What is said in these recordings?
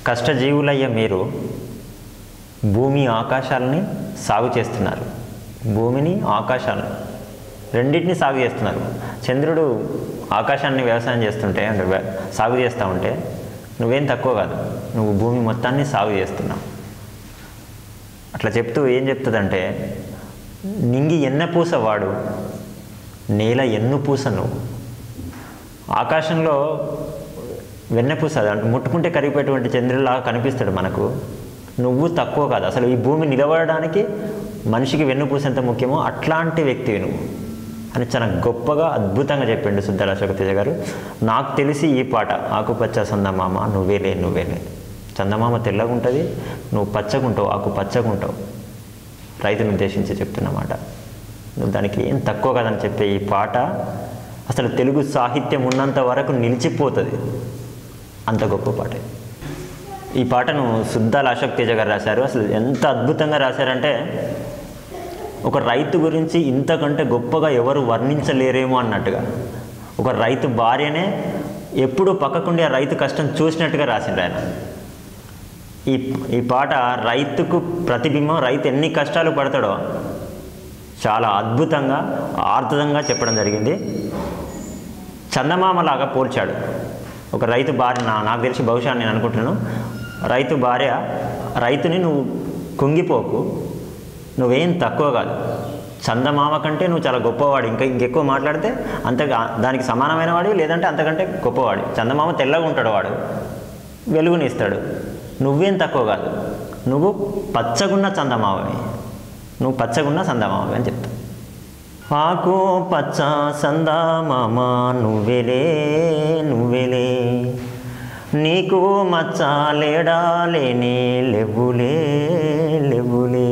కష్టజీవులయ్య మీరు భూమి ఆకాశాలని సాగు చేస్తున్నారు. భూమిని ఆకాశాలను రెండింటిని సాగు చేస్తున్నారు. చంద్రుడు ఆకాశాన్ని వ్యవసాయం చేస్తుంటే అంటే సాగు చేస్తూ ఉంటే నువ్వేం తక్కువ కాదు, నువ్వు భూమి మొత్తాన్ని సాగు చేస్తున్నావు. అట్లా చెప్తూ ఏం చెప్తుందంటే, నింగి ఎన్నపూస వాడు, నేల ఎన్నుపూస నువ్వు. ఆకాశంలో వెన్నపూస అంటే ముట్టుకుంటే కరిగిపోయేటువంటి చంద్రుడిలాగా కనిపిస్తాడు మనకు. నువ్వు తక్కువ కాదు, అసలు ఈ భూమి నిలబడడానికి మనిషికి వెన్నుపూస ఎంత ముఖ్యమో అట్లాంటి వ్యక్తివి నువ్వు అని చాలా గొప్పగా అద్భుతంగా చెప్పిండు సుద్దాల అశోక్ తేజ గారు. నాకు తెలిసి ఈ పాట ఆకుపచ్చ చందమామ నువ్వేలే నువ్వేలే, చందమామ తెల్లగా ఉంటుంది, నువ్వు పచ్చగుంటావు, ఆకు పచ్చగుంటావు. రైతును ఉద్దేశించి చెప్తున్నమాట. నువ్వు దానికి ఏం తక్కువ కాదని చెప్పే ఈ పాట అసలు తెలుగు సాహిత్యం ఉన్నంత వరకు నిలిచిపోతుంది, అంత గొప్ప పాట. ఈ పాటను సుద్దాల అశోక్ తేజ గారు రాశారు. అసలు ఎంత అద్భుతంగా రాశారంటే, ఒక రైతు గురించి ఇంతకంటే గొప్పగా ఎవరు వర్ణించలేరేమో అన్నట్టుగా, ఒక రైతు భార్యనే ఎప్పుడూ పక్కకుండి ఆ రైతు కష్టం చూసినట్టుగా రాసిండు ఆయన. ఈ పాట రైతుకు ప్రతిబింబం, రైతు ఎన్ని కష్టాలు పడతాడో చాలా అద్భుతంగా ఆర్ద్రంగా చెప్పడం జరిగింది. చందమామలాగా పోల్చాడు ఒక రైతు భార్య. నాకు తెలిసి బహుశా నేను అనుకుంటున్నాను, రైతు భార్య రైతుని నువ్వు కుంగిపోకు, నువ్వేం తక్కువ కాదు, చందమామ కంటే నువ్వు చాలా గొప్పవాడు, ఇంకెక్కువ మాట్లాడితే దానికి సమానమైన వాడు, లేదంటే అంతకంటే గొప్పవాడు. చందమామ తెల్లగా ఉంటాడు, వాడు వెలుగునిస్తాడు, నువ్వేం తక్కువ కాదు, నువ్వు పచ్చగున్న చందమామవి, నువ్వు పచ్చగున్న చందమామవి అని చెప్తావు. ఆకు పచ్చ చందమామ నువ్వేలే నువ్వేలే, నీకు మచ్చ లేడాలేని లెవ్వులే లెవ్వులే,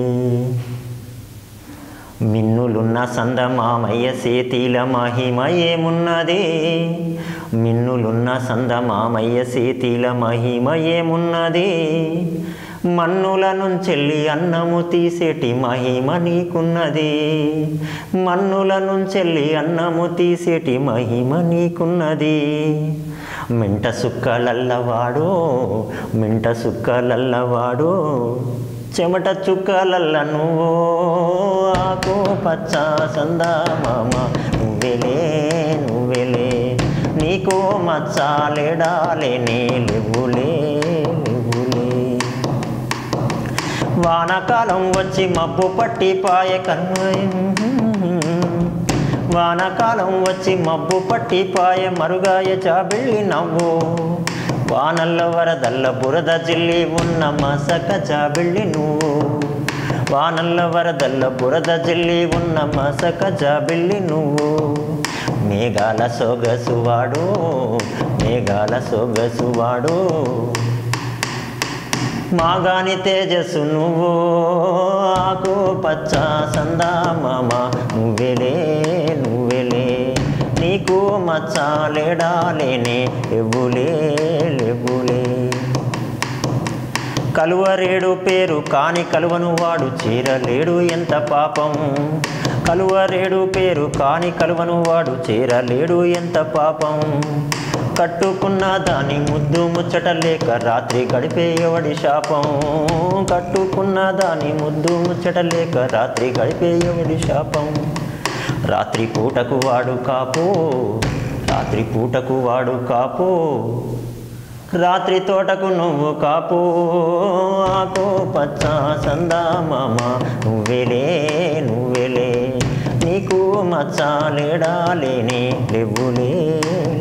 మిన్నులున్న సందమామయ్య సేతిల మహిమ ఏమున్నది, మిన్నులున్న సందమామయ్య సేతిల మహిమ ఏమున్నది, మన్నుల నుంచెల్లి అన్నము తీసేటి మహిమ నీకున్నది, మన్నుల నుంచెల్లి అన్నము తీసేటి మహిమ నీకున్నది, మింట సుక్కలల్లవాడు మింట సుక్కలల్లవాడు, చెమట చుక్కలల్ల నువ్వు, ఆకు పచ్చ చందమామ నువ్వేలే నువ్వేలే, నీకు మచ్చాలేడాలేనే లెవ్వులే లెవ్వులే, వానకాలం వచ్చి మబ్బు పట్టిపాయ వానకాలం వచ్చి మబ్బు పట్టిపాయ మరుగాయ చాబిళ్ళి నవ్వు, వానల్ల వరదల్ల బురద జిల్లి ఉన్న మసక జాబిళ్ళి నువ్వు, వానల్ల వరదల్ల బురద జిల్లి ఉన్న మసక జాబిళ్ళి నువ్వు, మేఘాల సొగసువాడు మేఘాల సొగసువాడు, మాగాని తేజస్సు నువ్వు, ఆకు పచ్చ చందమామ నువ్వేలే నువ్వేలే, నీకు మచ్చాలేడాలేనే లెవ్వులే లెవ్వులే, కలువరేడు పేరు కాని కలువను వాడు చేరలేడు ఎంత పాపం, కలువరేడు పేరు కాని కలువను వాడు చేరలేడు ఎంత పాపం, కట్టుకున్న దాని ముద్దు ముచ్చట లేక రాత్రి గడిపే ఎవడి శాపం, కట్టుకున్న దాని ముద్దు ముచ్చట లేక రాత్రి గడిపే ఎవడి శాపం, రాత్రి పూటకు వాడు కాపు రాత్రి పూటకు వాడు కాపు, రాత్రి తోటకు నువ్వు కాపు, ఆకు పచ్చ చందమామ నువ్వేలే నువ్వేలే, నీకు మచ్చాలేడాలేనే లెవ్వులే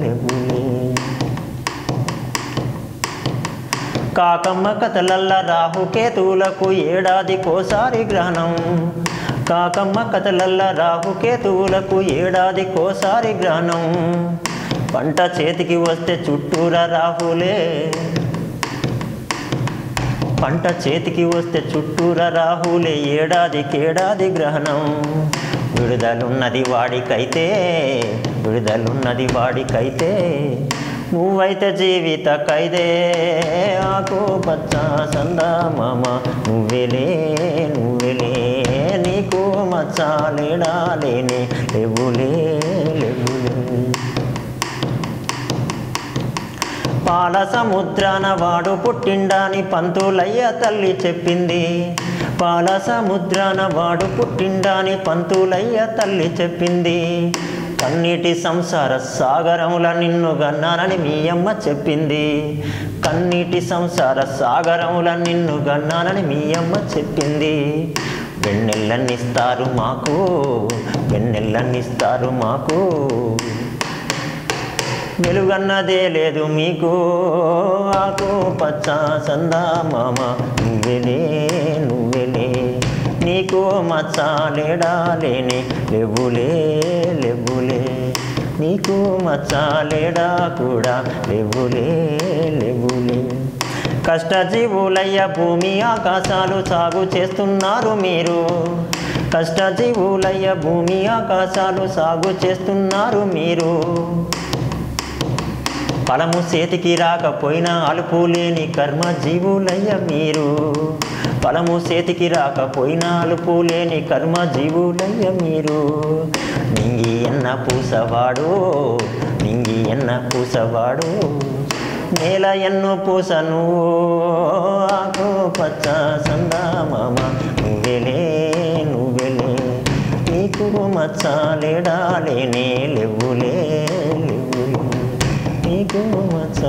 లెవ్వులే, కాకమ్మ కథలల్ల రాహుకేతువులకు ఏడాదికోసారి గ్రహణం, కాకమ్మ కథలల్ల రాహుకేతువులకు ఏడాదికోసారి గ్రహణం, పంట చేతికి వస్తే చుట్టూరా రాహులే, పంట చేతికి వస్తే చుట్టూరా రాహులే, ఏడాదికేడాది గ్రహణం, విడుదలున్నది వాడికైతే విడుదలున్నది వాడికైతే, నువ్వైతే జీవిత ఖైదే, ఆకు పచ్చ చందమామ నువ్వేలే నువ్వేలే, నీకు మచ్చాలేడాలేనే లెవ్వులే లెవ్వులే, పాల సముద్రాన వాడు పుట్టిండాని పంతులయ్య తల్లి చెప్పింది. పాల సముద్రాన వాడు పుట్టిండాని పంతులయ్య తల్లి చెప్పింది. కన్నీటి సంసార సాగరముల నిన్ను గన్నానని మీ అమ్మ చెప్పింది. కన్నీటి సంసార సాగరముల నిన్ను గన్నానని మీ అమ్మ చెప్పింది. వెన్నెల్లనిస్తారు మాకు, వెన్నెల్లనిస్తారు మాకు, వెలుగన్నదే లేదు మీకు. ఆకు పచ్చ చందమామ నువ్వెలే నువ్వెలే, నీకు మచ్చాలేడా లేనే లేవులే లేవులే, నీకు మచ్చాలేడా కూడా లేవులే లేవులే. కష్టజీవులయ్య భూమి ఆకాశాలు సాగు చేస్తున్నారు మీరు. కష్టజీవులయ్య భూమి ఆకాశాలు సాగు చేస్తున్నారు మీరు. ఫలము చేతికి రాకపోయినా అలుపు లేని కర్మజీవులయ్య మీరు. ఫలము చేతికి రాకపోయినా అలుపు లేని కర్మజీవులయ్య మీరు. నింగి ఎన్న పూసవాడు, నింగి ఎన్న పూసవాడు, నేల ఎన్ను పూసను. ఆకు పచ్చ చందమామ నువ్వెలే నువ్వెలే, నీకు మచ్చాలేడా లేనే లేవులే లేవులే, నీకు మచ్చ